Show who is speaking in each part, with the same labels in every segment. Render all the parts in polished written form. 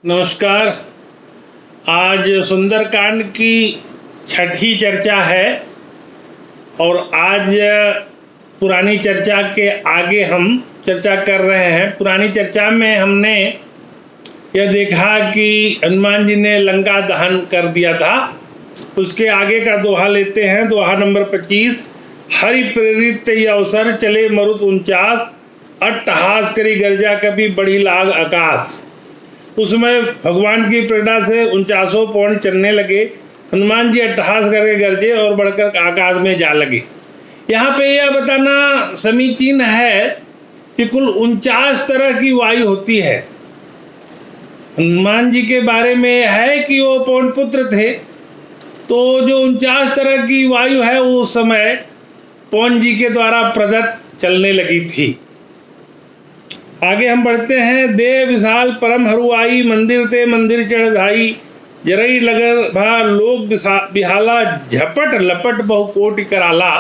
Speaker 1: नमस्कार। आज सुंदरकांड की छठी चर्चा है और आज पुरानी चर्चा के आगे हम चर्चा कर रहे हैं। पुरानी चर्चा में हमने यह देखा कि हनुमान जी ने लंका दहन कर दिया था। उसके आगे का दोहा लेते हैं। दोहा नंबर 25। हरि प्रेरित ये अवसर चले मरुत 49, अट्टहास करी गर्जा कभी बढ़ी लाग आकाश। उसमें भगवान की प्रेरणा से 49 पौंड चलने लगे। हनुमान जी अट्टहास करके गरजे और बढ़कर आकाश में जा लगे। यहाँ पे यह बताना समीचीन है कि कुल 49 तरह की वायु होती है। हनुमान जी के बारे में है कि वो पौंड पुत्र थे, तो जो 49 तरह की वायु है वो उस समय पौंड जी के द्वारा प्रदत्त चलने लगी थी। आगे हम बढ़ते हैं। देव विशाल परम हरुआई, मंदिर ते मंदिर चढ़ धाई, जरई लगर भा लोग बिहाला, झपट लपट बहु कोटि कराला।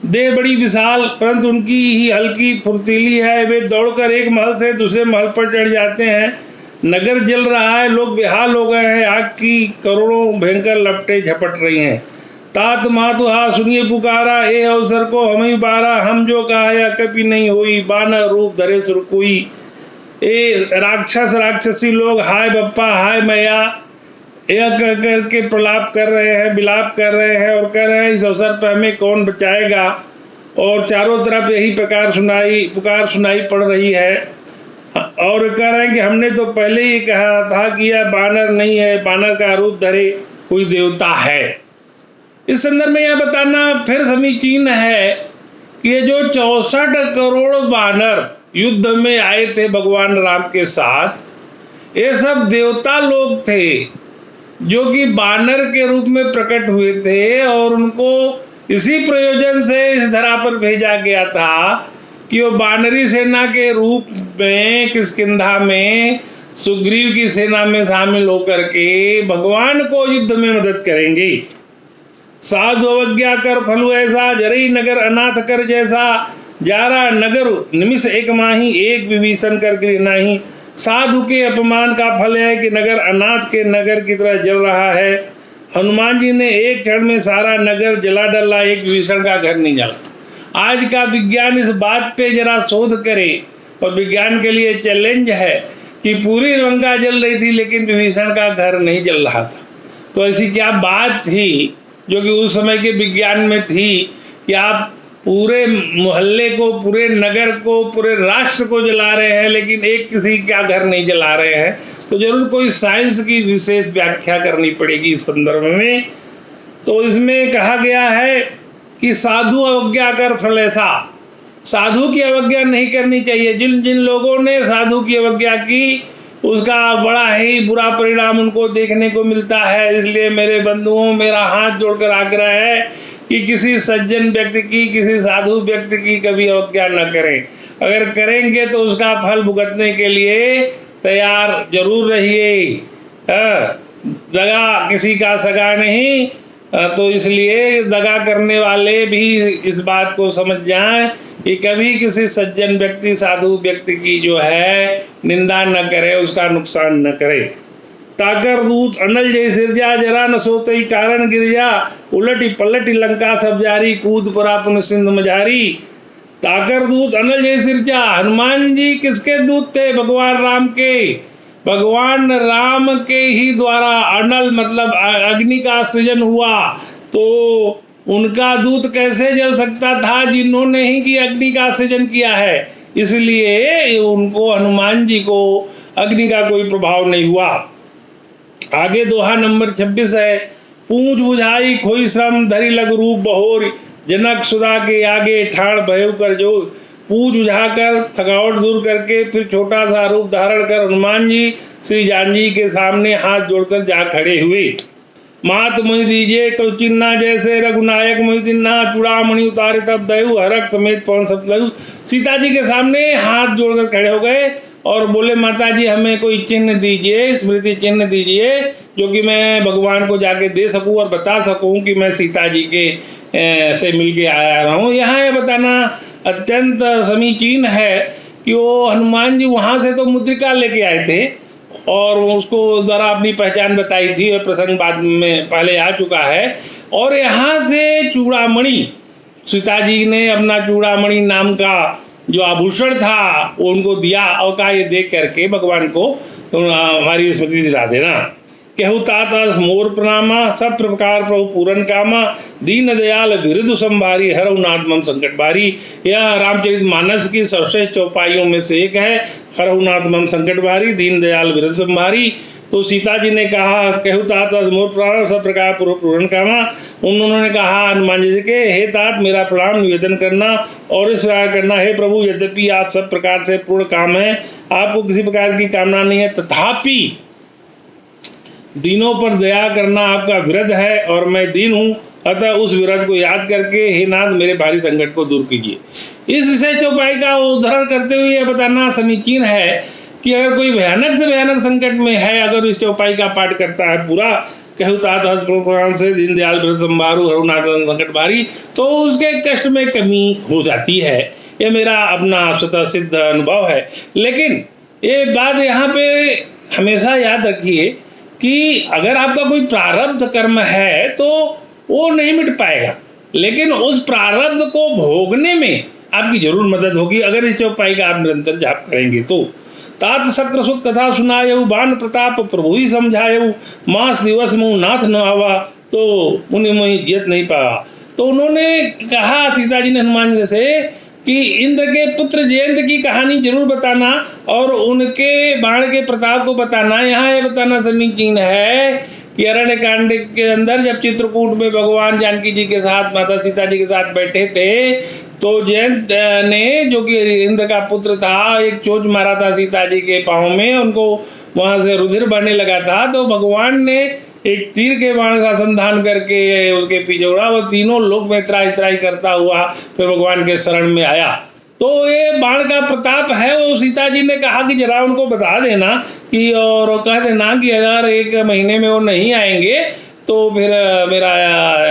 Speaker 1: देह बड़ी विशाल परंतु उनकी ही हल्की फुर्तीली है। वे दौड़कर एक महल से दूसरे महल पर चढ़ जाते हैं। नगर जल रहा है, लोग बेहाल हो गए हैं। आग की करोड़ों भयंकर लपटें झपट रही हैं। तात मातु हा सुनिए पुकारा, ए अवसर को हम ही बारा, हम जो कहा या कभी नहीं हुई, बानर रूप धरे सुर कोई। ए राक्षस राक्षसी लोग हाय बप्पा हाय मैया यह कह करके प्रलाप कर रहे हैं, विलाप कर रहे हैं और कह रहे हैं इस अवसर पर हमें कौन बचाएगा। और चारों तरफ यही पुकार सुनाई पड़ रही है और कह रहे हैं कि हमने तो पहले ही कहा था कि यह बानर नहीं है, बानर का रूप धरे कोई देवता है। इस संदर्भ में यह बताना फिर समीचीन है कि ये जो 64 करोड़ बानर युद्ध में आए थे भगवान राम के साथ, ये सब देवता लोग थे जो कि बानर के रूप में प्रकट हुए थे और उनको इसी प्रयोजन से इस धरा पर भेजा गया था कि वो बानरी सेना के रूप में किष्किंधा में सुग्रीव की सेना में शामिल होकर के भगवान को युद्ध में मदद करेंगे। साधु अवज्ञा कर फलु ऐसा, जरई नगर अनाथ कर जैसा, जारा नगर निमिष एक माही, एक विभीषण कर गिर नाही। साधु के अपमान का फल है कि नगर अनाथ के नगर की तरह जल रहा है। हनुमान जी ने एक क्षण में सारा नगर जला डाला, एक विभीषण का घर नहीं जला। आज का विज्ञान इस बात पे जरा शोध करे और विज्ञान के लिए चैलेंज है कि पूरी लंका जल रही थी लेकिन विभीषण का घर नहीं जल रहा था। तो ऐसी क्या बात थी जो कि उस समय के विज्ञान में थी कि आप पूरे मोहल्ले को, पूरे नगर को, पूरे राष्ट्र को जला रहे हैं लेकिन एक किसी का घर नहीं जला रहे हैं। तो जरूर कोई साइंस की विशेष व्याख्या करनी पड़ेगी इस संदर्भ में। तो इसमें कहा गया है कि साधु अवज्ञा कर फल ऐसा, साधु की अवज्ञा नहीं करनी चाहिए। जिन जिन लोगों ने साधु की अवज्ञा की उसका बड़ा ही बुरा परिणाम उनको देखने को मिलता है। इसलिए मेरे बंधुओं, मेरा हाथ जोड़कर आग्रह है कि किसी सज्जन व्यक्ति की, किसी साधु व्यक्ति की कभी अवज्ञा न करें। अगर करेंगे तो उसका फल भुगतने के लिए तैयार जरूर रहिए। दगा किसी का सगा नहीं, तो इसलिए दगा करने वाले भी इस बात को समझ जाएं कि कभी किसी सज्जन व्यक्ति, साधु व्यक्ति की जो है निंदा न करे, उसका नुकसान न करे। ताकर दूत अनल जय सिरजा, जरा न सोतई कारण गिरजा, उलटी पलटी लंका सब जारी, कूद परा पुन सिंध मझारी। ताकर दूत अनल जय सिरजा, हनुमान जी किसके दूत थे? भगवान राम के। भगवान राम के ही द्वारा अनल मतलब अग्नि का सृजन हुआ, तो उनका दूत कैसे जल सकता था जिन्होंने ही की अग्नि का सृजन किया है। इसलिए उनको, हनुमान जी को अग्नि का कोई प्रभाव नहीं हुआ। आगे दोहा नंबर 26 है। पूंछ बुझाई खोई श्रम, धरी लघु रूप बहोर, जनक सुधा के आगे ठाड़ भयउ कर जोर। पूंछ बुझाकर थकावट दूर करके फिर छोटा सा रूप धारण कर हनुमान जी श्री जानकी के सामने हाथ जोड़कर जा खड़े हुए। मात मुहि दीजिए कल चिन्ना, जैसे रघुनायक मुहि दिन्ना, चूड़ामणि उतारे तब दयु, हरक समेत पवन सब लयु। सीता जी के सामने हाथ जोड़कर खड़े हो गए और बोले माता जी हमें कोई चिन्ह दीजिए, स्मृति चिन्ह दीजिए जो कि मैं भगवान को जाके दे सकूं और बता सकूं कि मैं सीता जी के से मिलके आया रहा हूँ। यहाँ ये बताना अत्यंत समीचीन है कि वो हनुमान जी वहाँ से तो मुद्रिका लेके आए थे और उसको द्वारा अपनी पहचान बताई थी, और प्रसंग बाद में पहले आ चुका है। और यहाँ से चूड़ामणि, सीता जी ने अपना चूड़ामणि नाम का जो आभूषण था वो उनको दिया, और कहा ये देख करके भगवान को हमारी स्मृति दिला देना। कहु तात मोर प्रणामा, सब प्रकार प्रभु पूरन कामा, दीन दयाल बिरदु संभारी, हरऊ नाथ मम संकट बारी। यह रामचरित मानस की सर्वश्रेष्ठ चौपाइयों में से एक है, हरऊ नाथ मम संकट बारी, दीन दयाल बिरदु संभारी। तो सीता जी ने कहा कहु तात मोर प्रणाम, सब प्रकार प्रभु पूरन कामा। उन्होंने कहा हनुमान जी के, हे तात मेरा प्रणाम निवेदन करना और इस प्रकार करना, हे प्रभु यद्यपि आप सब प्रकार से पूर्ण काम है, आपको किसी प्रकार की कामना नहीं है, तथापि दीनों पर दया करना आपका विरध है और मैं दीन हूँ, अतः उस विरध को याद करके हे नाथ मेरे भारी संकट को दूर कीजिए। इस विशेष चौपाई का उदाहरण करते हुए यह बताना समीचीन है कि अगर कोई भयानक से भयानक संकट में है, अगर इस चौपाई का पाठ करता है पूरा, कहु तात पुराण से दीन दयाल बिरद संभारू हरऊ नाथ संकट बारी, तो उसके कष्ट में कमी हो जाती है। यह मेरा अपना स्वतः सिद्ध अनुभव है। लेकिन ये बात यहाँ पे हमेशा याद रखिए कि अगर आपका कोई प्रारब्ध कर्म है तो वो नहीं मिट पाएगा, लेकिन उस प्रारब्ध को भोगने में आपकी जरूर मदद होगी अगर इस चौपाई का आप निरंतर जाप करेंगे तो। तात शक्र सुत कथा सुनायऊ, बान प्रताप प्रभु ही समझायऊ, मास दिवस मुँह नाथ न आवा, तो मुनि मोहि जियत नहीं पावा। तो उन्होंने कहा सीता जी ने हनुमान जी से कि इंद्र के पुत्र जयंत की कहानी जरूर बताना और उनके बाण के प्रताप को बताना। यहाँ ये बताना समीचीन है कि अरण्य कांड के अंदर जब चित्रकूट में भगवान जानकी जी के साथ माता सीता जी के साथ बैठे थे, तो जयंत ने, जो कि इंद्र का पुत्र था, एक चोट मारा था सीता जी के पाँव में, उनको वहाँ से रुधिर बहने लगा था। तो भगवान ने एक तीर के बाण का संधान करके उसके पीछे उड़ा, वो तीनों लोक में त्राई त्राई करता हुआ फिर भगवान के शरण में आया। तो ये बाण का प्रताप है। वो सीता जी ने कहा कि जरा उनको बता देना कि, और कह देना कि अगर 1 महीने में वो नहीं आएंगे तो फिर मेरा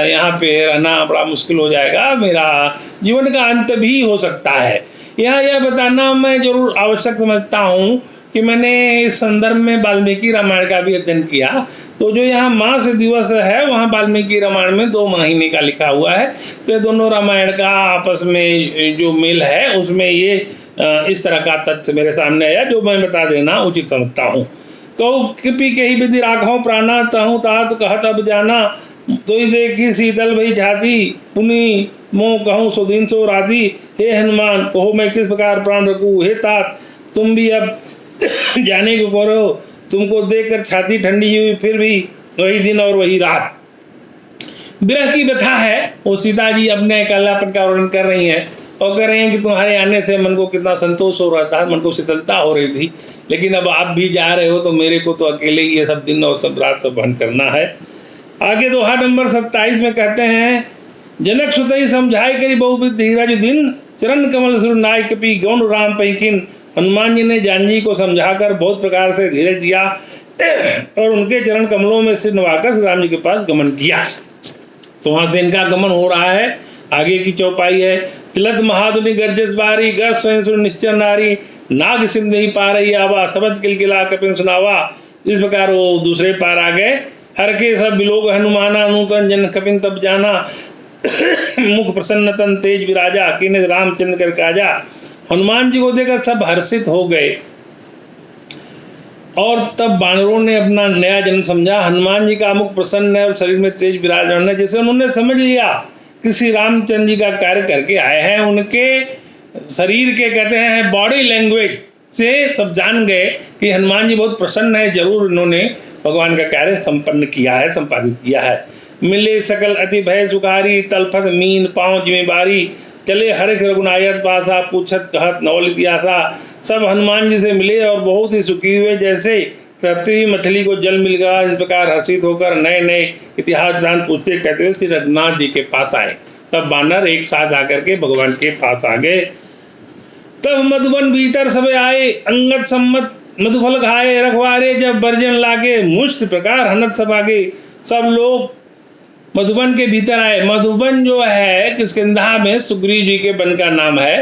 Speaker 1: यहाँ पे रहना बड़ा मुश्किल हो जाएगा, मेरा जीवन का अंत भी हो सकता है। यह बताना मैं जरूर आवश्यक समझता हूँ कि मैंने इस संदर्भ में वाल्मीकि रामायण का भी अध्ययन किया। तो जो यहाँ मास दिवस है वहाँ वाल्मीकि रामायण में 2 महीने का लिखा हुआ है। तो दोनों रामायण का आपस में जो मेल है उसमें ये इस तरह का तथ्य मेरे सामने आया, जो मैं बता देना उचित समझता हूँ। तो कृपी कही विधि राखो प्राणा, चाहूँ तात कहत अब जाना, तो देखी शीतल भई छाती, पुनि मोह कहूँ सुदीन सो राती। हे हनुमान कहो मैं किस प्रकार प्राण रखूँ, हे तात तुम भी अब जाने को करो, तुमको देखकर छाती ठंडी हुई, फिर भी वही दिन और वही रात। विरह की व्यथा है। वो सीता जी अपने अकेलापन का वर्णन कर रही हैं और कह रही हैं कि तुम्हारे आने से मन को कितना संतोष हो रहा था, मन को शीतलता हो रही थी, लेकिन अब आप भी जा रहे हो तो मेरे को तो अकेले ही ये सब दिन और सब रात सब बंद करना है। आगे दोहा नंबर 27 में कहते हैं, जनक सुतई समझाई करी बहुविध धीरज दिन, चरण कमल सुर नाय कपि गौण राम पैकिन। हनुमान जी ने जानकी को समझाकर बहुत प्रकार से धीरज दिया और उनके चरण कमलों में सिर नवाकर राम जी के पास गमन किया। तो वहां से इनका गमन हो रहा है। आगे की चौपाई है, तिलक महाधुनि गर्जस बारी, गर स्वयं सुर निश्चर नारी, नाग सिंध ही पा रही आवा, सबज किलकिला कपिन सुनावा। इस प्रकार वो दूसरे पार आ गए। हर के सब बिलोग हनुमाना, नूतन जन कपिन तब जाना, मुख प्रसन्न तन तेज विराजा, किन्ह रामचंद्र कर काजा। हनुमान जी को देखकर सब हर्षित हो गए और तब बानरों ने अपना नया जन्म समझा। हनुमान जी का मुख प्रसन्न है और शरीर में तेज विराजमान है, जैसे उन्होंने समझ लिया कि श्री रामचंद्र जी का कार्य करके आए हैं। उनके शरीर के कहते हैं बॉडी लैंग्वेज से सब जान गए कि हनुमान जी बहुत प्रसन्न है, जरूर इन्होंने भगवान का कार्य संपन्न किया है, संपादित किया है। मिले सकल अति भय सुखारी, तलफत मीन पाँव जिम्मेवारी, चले हरिख रघुनायक पासा, पूछत कहत नौल इतिहासा। सब हनुमान जी से मिले और बहुत ही सुखी हुए, जैसे तैरती हुई मछली को जल मिल गया, इस प्रकार हर्षित होकर नए नए इतिहास वृतांत पूछते कहते हुए श्री रघुनाथ जी के पास आए। तब बानर एक साथ आकर के भगवान के पास आ गए। तब मधुबन भीतर सब आए, अंगद सम्मत मधुफल खाए, रखवारे जब बर्जन लागे, मुष्ट प्रकार हनत सब आगे। सब लोग मधुबन के भीतर आए। मधुबन जो है किष्किंधा में सुग्रीव जी के वन का नाम है।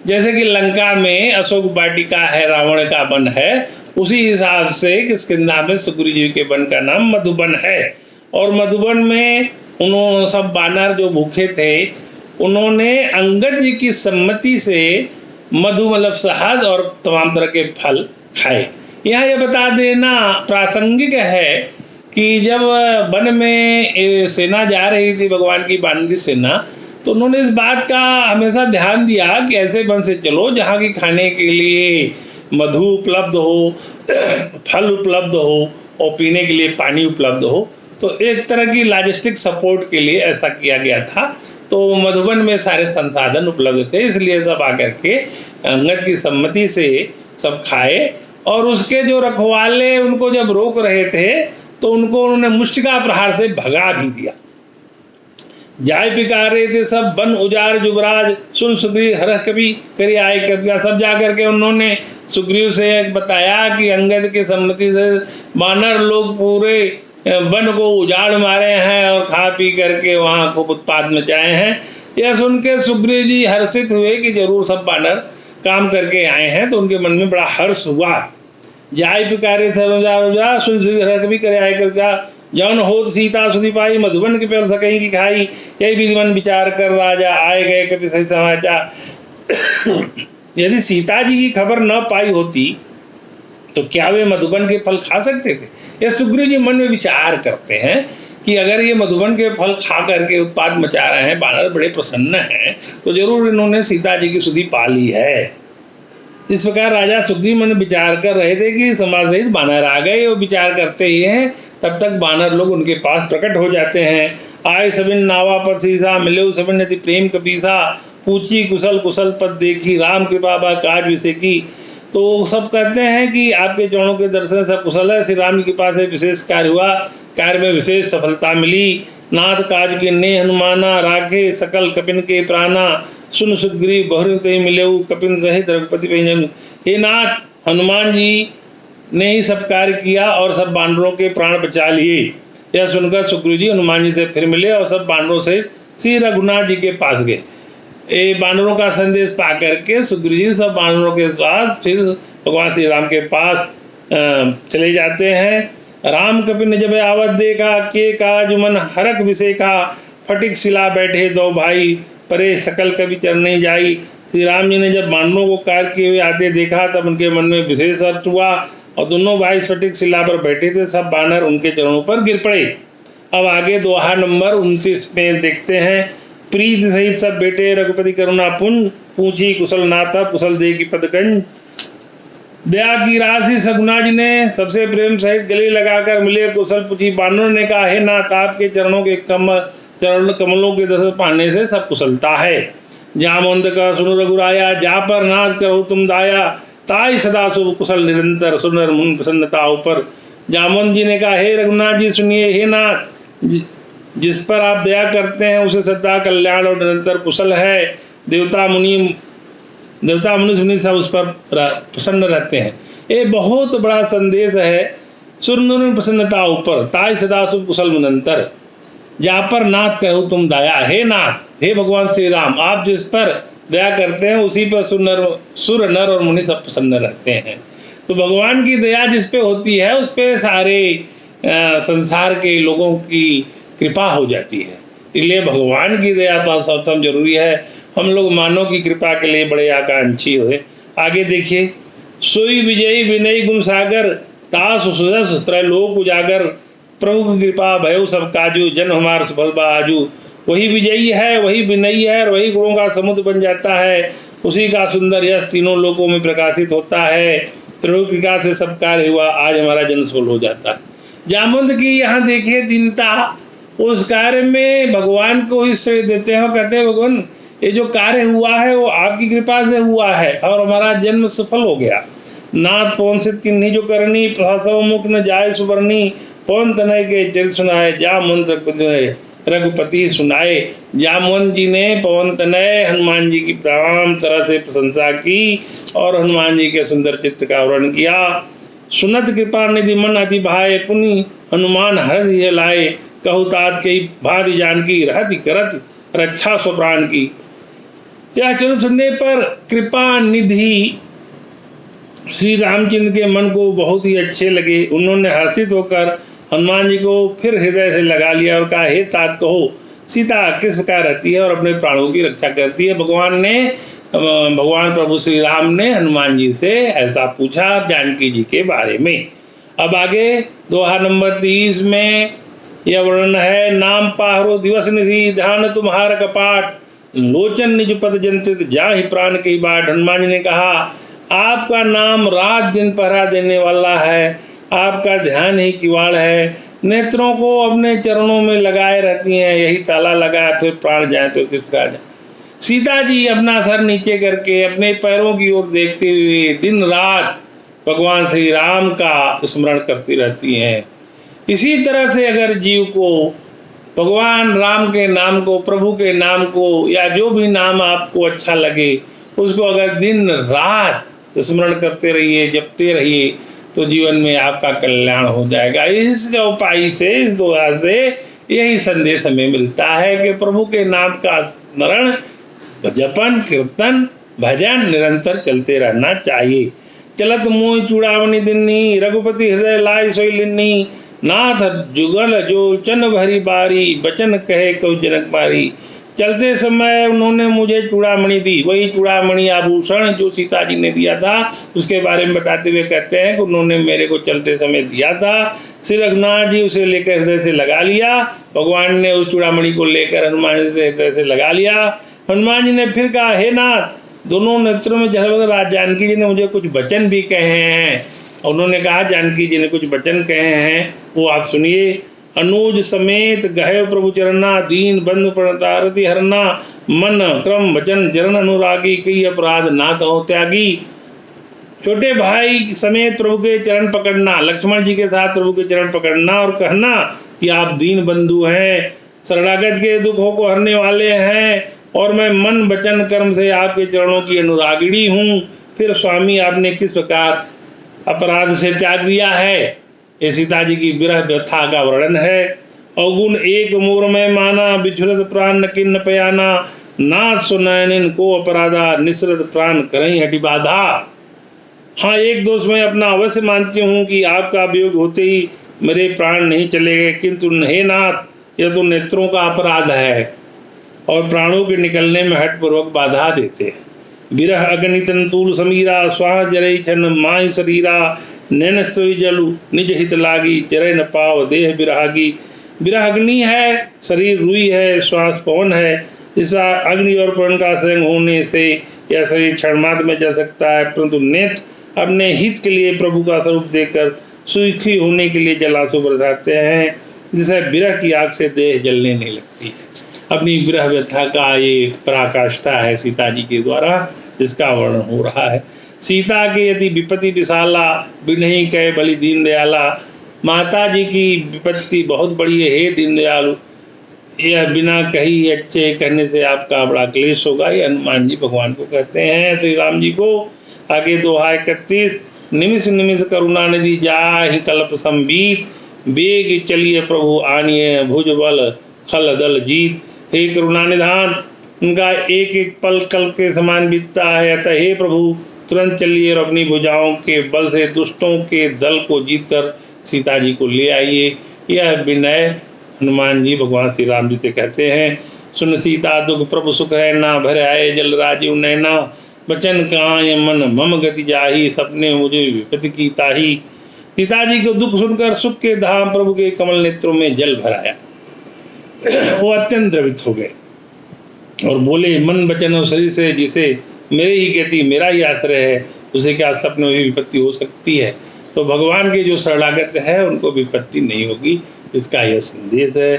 Speaker 1: जैसे कि लंका में अशोक वाटिका है, रावण का वन है, उसी हिसाब से किष्किंधा में सुग्रीव जी के वन का नाम मधुबन है। और मधुबन में उन्होंने सब वानर जो भूखे थे उन्होंने अंगद जी की सम्मति से मधु मतलब शहद और तमाम तरह के फल खाए। यहाँ ये बता देना प्रासंगिक है कि जब वन में सेना जा रही थी, भगवान की वानरी सेना, तो उन्होंने इस बात का हमेशा ध्यान दिया कि ऐसे वन से चलो जहाँ की खाने के लिए मधु उपलब्ध हो, फल उपलब्ध हो और पीने के लिए पानी उपलब्ध हो। तो एक तरह की लॉजिस्टिक सपोर्ट के लिए ऐसा किया गया था। तो मधुबन में सारे संसाधन उपलब्ध थे, इसलिए सब आकर के अंगद की सम्मति से सब खाए। और उसके जो रखवाले उनको जब रोक रहे थे तो उनको उन्होंने मुष्टिका प्रहार से भगा भी दिया। जाय पिकारे थे सब वन उजार युवराज, सुन सुग्रीव हर कवि करे आए कविया। सब जाकर के उन्होंने सुग्रीव से बताया कि अंगद की सम्मति से वानर लोग पूरे वन को उजाड़ मारे हैं और खा पी करके वहाँ खूब उत्पाद मचाए हैं। यह सुन के सुग्रीव जी हर्षित हुए कि जरूर सब वानर काम करके आए हैं, तो उनके मन में बड़ा हर्ष हुआ। जाय पिकारे सब सुन सुग्रीव हर कवि करे आए कविया, जौन होत सीता सुधि पाई मधुबन के पेड़ सकई की खाई। यही विधिवन विचार कर राजा आए गए कभी सही समाचार। यदि सीता जी की खबर न पाई होती तो क्या वे मधुबन के फल खा सकते थे? यह सुग्रीव जी मन में विचार करते हैं कि अगर ये मधुबन के फल खा करके उत्पाद मचा रहे हैं, वानर बड़े प्रसन्न हैं, तो जरूर इन्होंने सीता जी की सुधि पा ली है। इस प्रकार राजा सुग्रीव मन विचार कर रहे थे कि समाज सहित वानर आ गए। और विचार करते ही हैं तब तक वानर लोग उनके पास प्रकट हो जाते हैं। आए सबिन नावा पर सीसा, मिले सबिन यदि प्रेम कपीसा। पूछी कुशल कुशल पद देखी, राम कृपा बा काज विषय की। तो सब कहते हैं कि आपके चरणों के दर्शन सब कुशल है, श्री राम जी के पास विशेष कार्य हुआ, कार्य में विशेष सफलता मिली। नाथ काज के ने हनुमाना, राखे सकल कपिन के प्राणा। सुन सुग्रीव बहुरत मिले कपिन सहित रघुपति भजन। हे नाथ, हनुमान जी ने ही सब कार्य किया और सब वानरों के प्राण बचा लिए। यह सुनकर सुग्रीव जी हनुमान जी से फिर मिले और सब वानरों से श्री रघुनाथ जी के पास गए। ये वानरों का संदेश पा करके सुग्रीव जी सब वानरों के साथ फिर भगवान श्री राम के पास चले जाते हैं। राम कपिन ने जब आवत देखा, के काज मन हरक विषय का। फटिक शिला बैठे दो भाई, परे सकल कवि चरण जाई। श्री राम जी ने जब वानरों को कार्य किए हुए आते देखा तब उनके मन में विशेष अर्थ हुआ और दोनों भाई स्फटिक शिला पर बैठे थे। सब वानर उनके चरणों पर गिर पड़े। अब आगे दोहा नंबर 29 में देखते हैं। प्रीत सहित सब बेटे रघुपति करुणा पुन, पूछी कुशल नाथा कुशल दे की पदगंज। दया की राशि सगुना जी ने सबसे प्रेम सहित गले लगाकर मिले कुशल पूछी। वानरों ने कहा, हे नाथ, आपके चरणों के चरण कमलों के दर्शन पाने से सब कुशलता है। जामवंत का सुन रघुराया, जा पर नाथ करो तुम दाया। ताई सदा शुभ कुशल निरंतर, सुनर मुन प्रसन्नता ऊपर। जामवंत जी ने कहा, हे रघुनाथ जी सुनिए, हे नाथ, जिस पर आप दया करते हैं उसे सदा कल्याण और निरंतर कुशल है। देवता मुनि सब उस पर प्रसन्न रहते हैं। ये बहुत बड़ा संदेश है। सुर प्रसन्नता ऊपर, ताई सदा शुभ कुशल निरंतर। जहाँ पर नाथ कहो तुम दया। हे नाथ, हे भगवान श्री राम, आप जिस पर दया करते हैं उसी पर सुर नर और मुनि सब प्रसन्न रहते हैं। तो भगवान की दया जिस पे होती है उस पे सारे संसार के लोगों की कृपा हो जाती है। इसलिए भगवान की दया पास सर्वप्रथम जरूरी है। हम लोग मानव की कृपा के लिए बड़े आकांक्षी हुए। आगे देखिए। सोई विजयी विनय गुण सागर, तास सुदस त्रैलोक उजागर। प्रभु की कृपा भयो सब काजू, जन्म हमार सफल आजू। वही विजयी है, वही विनयी है और वही गुणों का समुद्र बन जाता है। उसी का सुंदर यश तीनों लोकों में प्रकाशित होता है। प्रभु की कृपा से सब कार्य हुआ, आज हमारा जन्म सफल हो जाता है। जामवंत की यहाँ देखिए दीनता, उस कार्य में भगवान को हिस्से देते हैं। कहते हैं, भगवान ये जो कार्य हुआ है वो आपकी कृपा से हुआ है और हमारा जन्म सफल हो गया। नाथ पौंसित किन्हीं जो करनी, प्रसाद मुख न जाए सुवर्णी। पवन तनय के चरित सुनाए, जामवंत रघुपति सुनाए। जामवंत जी ने पवन तनय हनुमान जी की तमाम तरह से प्रशंसा की और हनुमान जी के सुंदर चित्र का वर्णन किया। सुनत कृपा निधि मन अति भाए, पुनि हनुमान हर्ष लाए। कहु तात कई भारी जानकी, रहति करत रक्षा स्वप्राण की। यह चरण सुनने पर कृपा निधि श्री रामचंद्र के मन को बहुत ही अच्छे लगे। उन्होंने हर्षित होकर हनुमान जी को फिर हृदय से लगा लिया और कहा, हे तात कहो, सीता किस प्रकार रहती है और अपने प्राणों की रक्षा करती है? भगवान प्रभु श्री राम ने हनुमान जी से ऐसा पूछा जानकी जी के बारे में। अब आगे दोहा नंबर 30 में यह वर्णन है, नाम पाहरो दिवस निधि, ध्यान तुम्हारा कपाट, लोचन निज पद जंतित, जाहि प्राण की बाट। हनुमान जी ने कहा, आपका नाम रात दिन पहरा देने वाला है, आपका ध्यान ही किवाड़ है, नेत्रों को अपने चरणों में लगाए रहती हैं, यही ताला लगाए फिर प्राण जाए तो किसका जाए। सीता जी अपना सर नीचे करके अपने पैरों की ओर देखते हुए दिन रात भगवान श्री राम का स्मरण करती रहती हैं। इसी तरह से अगर जीव को भगवान राम के नाम को, प्रभु के नाम को, या जो भी नाम आपको अच्छा लगे उसको अगर दिन रात स्मरण करते रहिए, जपते रहिए, तो जीवन में आपका कल्याण हो जाएगा। इस उपाय से, इस दोहा से यही संदेश हमें मिलता है कि प्रभु के नाम का स्मरण, जपन, कीर्तन, भजन निरंतर चलते रहना चाहिए। चलत मोहि चूड़ामणि दिन्नी, रघुपति हृदय लाई सोई लिन्नी, नाथ जुगल जो चन भरी बारी, बचन कहे कौ जनक मारी। चलते समय उन्होंने मुझे चूड़ामणि दी, वही चूड़ामणि आभूषण जो सीता जी ने दिया था उसके बारे में बताते हुए कहते हैं कि उन्होंने मेरे को चलते समय दिया था। श्री रघुनाथ जी उसे लेकर हृदय से लगा लिया, भगवान ने उस चूड़ामणि को लेकर हनुमान जी से हृदय से लगा लिया। हनुमान जी ने फिर कहा, हे नाथ, दोनों नेत्रों में जल, जानकी जी ने मुझे कुछ वचन भी कहे हैं। उन्होंने कहा, जानकी जी ने कुछ वचन कहे हैं, वो आप सुनिए। अनुज समेत गहे प्रभु चरना, दीन बंधु प्रणतारति हरना, मन क्रम वचन जरन अनुरागी, कई अपराध ना कहो त्यागी। छोटे भाई समेत प्रभु के चरण पकड़ना, लक्ष्मण जी के साथ प्रभु के चरण पकड़ना और कहना कि आप दीन बंधु हैं, शरणागत के दुखों को हरने वाले हैं, और मैं मन वचन कर्म से आपके चरणों की अनुरागिणी हूँ। फिर स्वामी आपने किस प्रकार अपराध से त्याग दिया है, ये सीता जी की विरह व्यथा का वर्णन है। अवगुण एक मोर में माना, बिछुरत प्राण न किन्न पयाना, नाथ सुनैन को अपराधा, निसरत प्राण करहीं हटि बाधा। हाँ, एक दोष मैं अपना अवश्य मानती हूँ कि आपका वियोग होते ही मेरे प्राण नहीं चले गए, किंतु हे नाथ, यह तो नेत्रों का अपराध है और प्राणों के निकलने में हठपूर्वक बाधा देते हैं। विरह अग्नि तंतुल समीरा, स्वाह जरई छन माहि शरीरा, नैन सोई जलु निज हित लागी, चरै न पाव देह विरागी। विरह अग्नि है, शरीर रुई है, श्वास पवन है। इस अग्नि और पवन का संग होने से यह शरीर क्षणमात्र में जल सकता है, परंतु नेत्र अपने हित के लिए प्रभु का स्वरूप देकर सुखी होने के लिए जलांसु बरसाते हैं, जिसे विरह की आग से देह जलने नहीं लगती है। अपनी विरह व्यथा का ये पराकाष्ठा है सीता जी के द्वारा जिसका वर्णन हो रहा है। सीता के यदि विपत्ति विशाला, बिनहि कहे बलि दीन दयाला। माता जी की विपत्ति बहुत बड़ी है, हे दीन दयालु, यह बिना कही अच्छे कहने से आपका बड़ा क्लेश होगा। ये हनुमान जी भगवान को कहते हैं, श्री राम जी को। आगे दोहा 31, निमिष निमिष करुणा निधि, जाहि कल्प संबीत, बेग चलिए प्रभु आनिए, भुज बल खल दल जीत। हे करुणा निधान, उनका एक एक पल कल के समान बीतता है, अतः हे प्रभु तुरंत चलिए और अपनी भुजाओं के बल से दुष्टों के दल को जीतकर सीता जी को ले आइए। यह विनय हनुमान जी भगवान श्री राम जी से कहते हैं। सुन सीता दुख प्रभु सुख है ना, भर आए जल राजीव नैना, बचन काय मन मम गति जाही, सपने मुझे विपत्ति की ताही। सीता जी को दुख सुनकर सुख के धाम प्रभु के कमल नेत्रों में जल भराया। वो अत्यंत द्रवित हो गए और बोले, मन वचन और शरीर से जिसे मेरी ही गति, मेरा ही आश्रय है, उसे क्या सपने में विपत्ति हो सकती है? तो भगवान के जो शरणागत है उनको विपत्ति नहीं होगी, इसका यह संदेश है।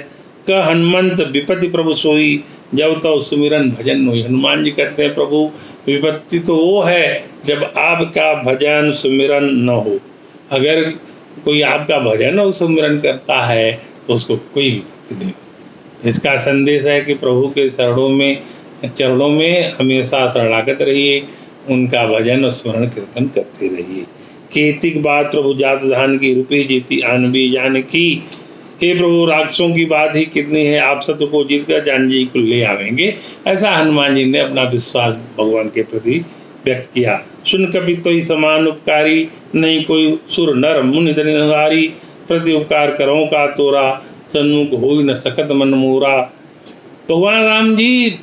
Speaker 1: क हनुमंत विपत्ति प्रभु सोई, जब तो सुमिरन भजन होई। हनुमान जी कहते हैं, प्रभु विपत्ति तो वो है जब आपका भजन सुमिरन न हो। अगर कोई आपका भजन और सुमिरन करता है तो उसको कोई विपत्ति नहीं होती। इसका संदेश है कि प्रभु के चरणों में हमेशा शरणागत रहिए, उनका भजन और स्मरण कीर्तन करते रहिए। केतिक बात प्रभु जात धान की, रूपी जीती आनबी जान की। हे प्रभु, राक्षसों की बात ही कितनी है, आप सत्य को जीत कर जानकी को ले आवेंगे। ऐसा हनुमान जी ने अपना विश्वास भगवान के प्रति व्यक्त किया। सुन कपि तो ही समान उपकारी, नहीं कोई सुर नर मुनि तनिहारी, प्रति उपकार करो का तोरा, सन्मुख हो न सकत मन मोरा। भगवान राम जी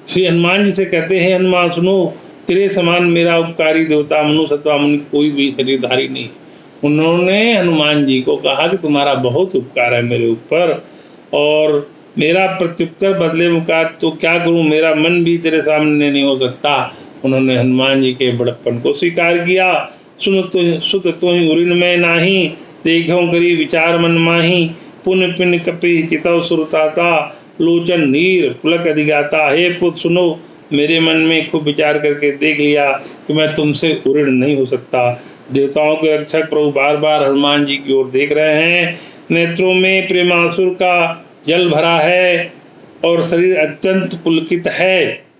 Speaker 1: श्री हनुमान जी से कहते हैं, हनुमान सुनो, तेरे समान मेरा उपकारी देवता मनुष्य अथवा मुनि कोई भी शरीरधारी नहीं। उन्होंने हनुमान जी को कहा कि तुम्हारा बहुत उपकार है मेरे ऊपर, और मेरा प्रत्युत्तर बदले मुका तो क्या करूं, मेरा मन भी तेरे सामने नहीं हो सकता। उन्होंने हनुमान जी के बड़प्पन को स्वीकार किया। सुन तो सुत तो ही उरिन में नाही, देखो करी विचार मन माही, पुन पिन कपि चितव सुरताता, लोचन नीर पुलक अधिगाता। हे पुत्र सुनो, मेरे मन में खूब विचार करके देख लिया कि मैं तुमसे उऋण नहीं हो सकता। देवताओं के रक्षक प्रभु बार बार हनुमान जी की ओर देख रहे हैं। नेत्रों में प्रेमासुर का जल भरा है और शरीर अत्यंत पुलकित है।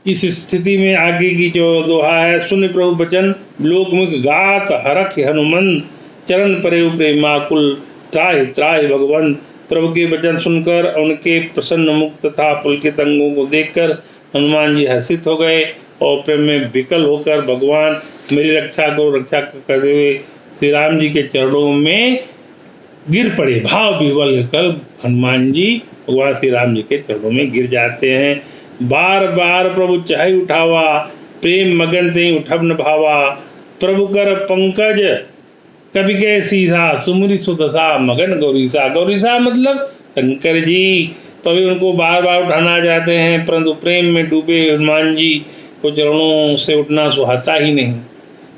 Speaker 1: इस स्थिति में आगे की जो दोहा है, सुन प्रभु बचन लोकमुख गात हरख हनुमन, चरण परे प्रेमाकुल त्राहि त्राहि भगवन। प्रभु के वचन सुनकर उनके प्रसन्न मुख तथा पुलकित अंगों को देखकर हनुमान जी हर्षित हो गए और प्रेम में विकल होकर भगवान मेरी रक्षा करते हुए श्री राम जी के चरणों में गिर पड़े। भाव विह्वल कर हनुमान जी भगवान श्री राम जी के चरणों में गिर जाते हैं। बार बार प्रभु चाहे उठावा, प्रेम मगन ते उठब न भावा। प्रभु कर पंकज कभी के सीधा, सुमुरी सुदशा मगन गौरीसा। गौरीसा मतलब शंकर जी। कभी उनको बार बार उठाना चाहते हैं, परंतु प्रेम में डूबे हनुमान जी को चरणों से उठना सुहाता ही नहीं।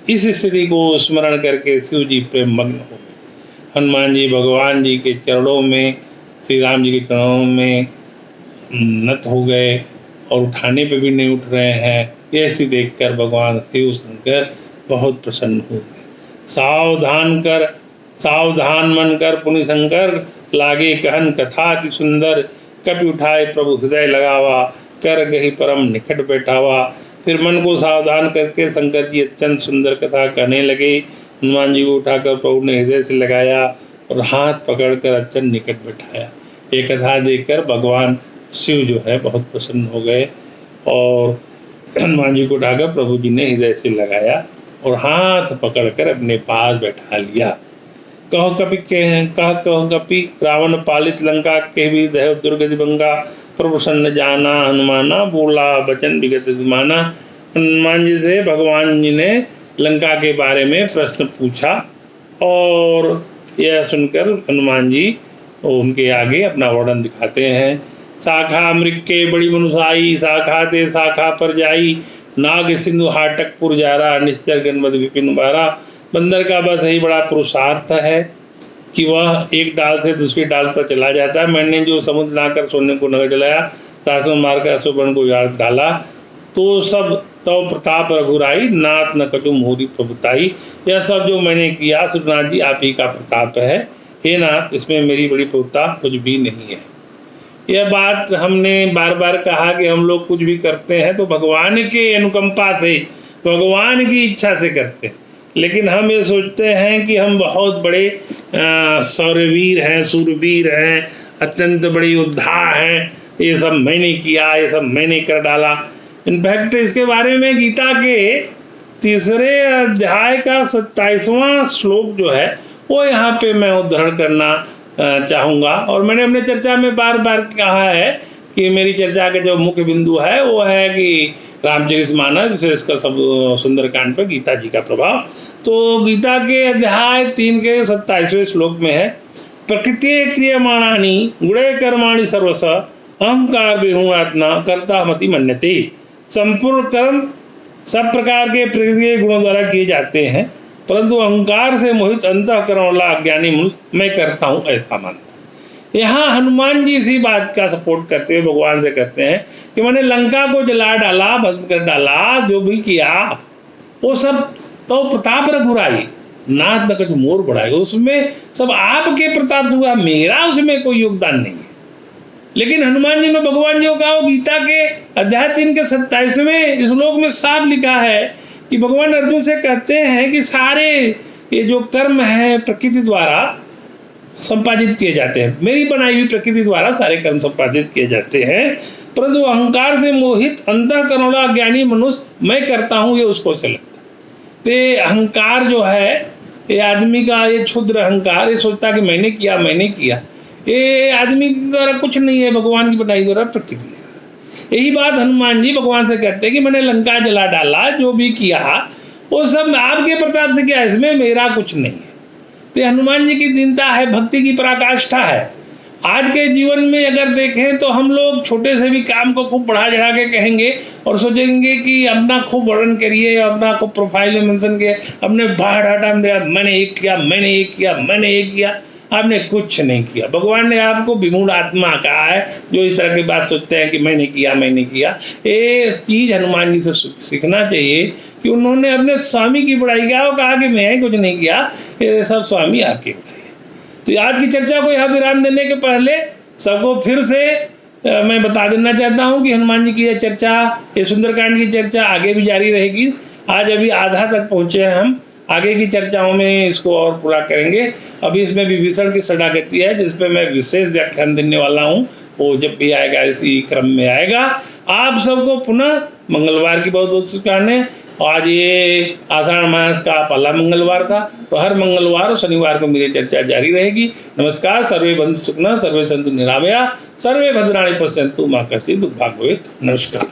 Speaker 1: इस स्थिति को स्मरण करके शिव जी प्रेम मग्न हो गए। हनुमान जी भगवान जी के चरणों में, श्री राम जी के चरणों में नत हो गए और उठाने पे भी नहीं उठ रहे हैं। ऐसी देखकर भगवान शिव शंकर बहुत प्रसन्न हो गए। सावधान मन कर पुनि शंकर, लागे कहन कथा अति सुंदर। कपि उठाए प्रभु हृदय लगावा, कर गही परम निकट बैठावा। फिर मन को सावधान करके शंकर जी अत्यंत सुंदर कथा कहने लगे। हनुमान जी को उठाकर प्रभु ने हृदय से लगाया और हाथ पकड़कर अत्यंत निकट बैठाया। ये कथा देखकर भगवान शिव जो है बहुत प्रसन्न हो गए और हनुमान जी को उठाकर प्रभु जी ने हृदय से लगाया और हाथ पकड़कर अपने पास बैठा लिया। कहो कपि रावण पालित लंका, के भी दह दुर्गति भंगा। प्रभुसन्न जाना हनुमाना, बोला वचन विगत माना। हनुमान जी से भगवान जी ने लंका के बारे में प्रश्न पूछा और यह सुनकर हनुमान जी उनके आगे अपना वर्णन दिखाते हैं। शाखा मृग के बड़ी मनुषाई, शाखा ते शाखा पर जाई। नाग सिंधु हाटकपुर जारा, निश्चर गणपत विपिन बारा। बंदर का बस यही बड़ा पुरुषार्थ है कि वह एक डाल से दूसरी डाल पर चला जाता है। मैंने जो समुद्र लाकर सोने को नगर जलाया, रासन मारकर अशोभन को याद डाला, तो सब तव प्रताप रघुराई, नाथ न कटु मोरी प्रभुताई। यह सब जो मैंने किया सुरनाथ जी आप ही का प्रताप है। हे नाथ, इसमें मेरी बड़ी प्रभुता कुछ भी नहीं है। यह बात हमने बार बार कहा कि हम लोग कुछ भी करते हैं तो भगवान के अनुकंपा से, भगवान की इच्छा से करते हैं, लेकिन हम ये सोचते हैं कि हम बहुत बड़े शौर्यवीर हैं, सूरवीर हैं, अत्यंत बड़ी योद्धा हैं, ये सब मैंने किया, ये सब मैंने कर डाला। इनफैक्ट इसके बारे में गीता के 3 अध्याय का 27वां श्लोक जो है वो यहाँ पे मैं उद्धरण करना चाहूँगा। और मैंने अपने चर्चा में बार बार कहा है कि मेरी चर्चा का जो मुख्य बिंदु है वो है कि रामचरितमानस, विशेषकर सब सुंदरकांड पर गीता जी का प्रभाव। तो गीता के अध्याय 3 के 27वें श्लोक में है, प्रकृति क्रियमाणानि गुणे कर्माणि सर्वश अहंकार विहुणात्मा कर्ता मति मन्यते। संपूर्ण कर्म सब प्रकार के प्रकृति गुणों द्वारा किए जाते हैं, परंतु अहंकार से मोहित अंतःकरण वाला अज्ञानी मनुष्य मैं करता हूँ ऐसा मानता है। यहाँ हनुमान जी इसी बात का सपोर्ट करते हुए भगवान से कहते हैं कि मैंने लंका को जला डाला, भस्म कर डाला, जो भी किया वो सब तो प्रताप रघुराई, नाथ न कुछ मोर बढ़ाएगा, उसमें सब आपके प्रताप से हुआ, मेरा उसमें कोई योगदान नहीं है। लेकिन हनुमान जी ने भगवान जी को कहा, गीता के अध्याय 3 के 27वें श्लोक में साफ लिखा है कि भगवान अर्जुन से कहते हैं कि सारे ये जो कर्म है प्रकृति द्वारा संपादित किए जाते हैं। मेरी बनाई हुई प्रकृति द्वारा सारे कर्म संपादित किए जाते हैं, परंतु अहंकार से मोहित अंतःकरण वाला अज्ञानी मनुष्य मैं करता हूँ ये उसको से लगता है। तो अहंकार जो है ये आदमी का, ये क्षुद्र अहंकार, ये सोचता कि मैंने किया, ये आदमी के द्वारा कुछ नहीं है, भगवान की बनाई द्वारा प्रकृति है। यही बात हनुमान जी भगवान से कहते हैं कि मैंने लंका जला डाला, जो भी किया वो सब आपके प्रताप से किया, इसमें मेरा कुछ नहीं है। तो हनुमान जी की दीनता है, भक्ति की पराकाष्ठा है। आज के जीवन में अगर देखें तो हम लोग छोटे से भी काम को खूब बढ़ा चढ़ा के कहेंगे और सोचेंगे कि अपना खूब वर्णन करिए, अपना खूब प्रोफाइल में मेंशन किए, अपने बाहर हटा दिया, मैंने ये किया, मैंने ये किया, मैंने ये किया। आपने कुछ नहीं किया। भगवान ने आपको विमूढ़ आत्मा कहा है, जो इस तरह की बात सोचते हैं कि मैंने किया। ये चीज़ हनुमान जी से सीखना चाहिए कि उन्होंने अपने स्वामी की बड़ाई किया और कहा कि मैं कुछ नहीं किया, ये सब स्वामी आपकी बड़ाई। तो आज की चर्चा को यहाँ विराम देने के पहले सबको फिर से मैं बता देना चाहता हूँ कि हनुमान जी की यह चर्चा, ये सुंदरकांड की चर्चा आगे भी जारी रहेगी। आज अभी आधा तक पहुँचे हैं हम, आगे की चर्चाओं में इसको और पूरा करेंगे। अभी इसमें विभीषण की शरणागति है, जिस पे मैं विशेष व्याख्यान देने वाला हूँ, वो जब भी आएगा इसी क्रम में आएगा। आप सबको पुनः मंगलवार की बहुत बहुत शुभकामनाएं। आज ये आषाढ़ मास का पहला मंगलवार था, तो हर मंगलवार और शनिवार को मेरी चर्चा जारी रहेगी। नमस्कार। सर्वे बंधु सुखना, सर्वे संतु निरामया, सर्वे भद्राणि पश्यन्तु, मां कश्चित् दुःखभाग् भवेत्। नमस्कार।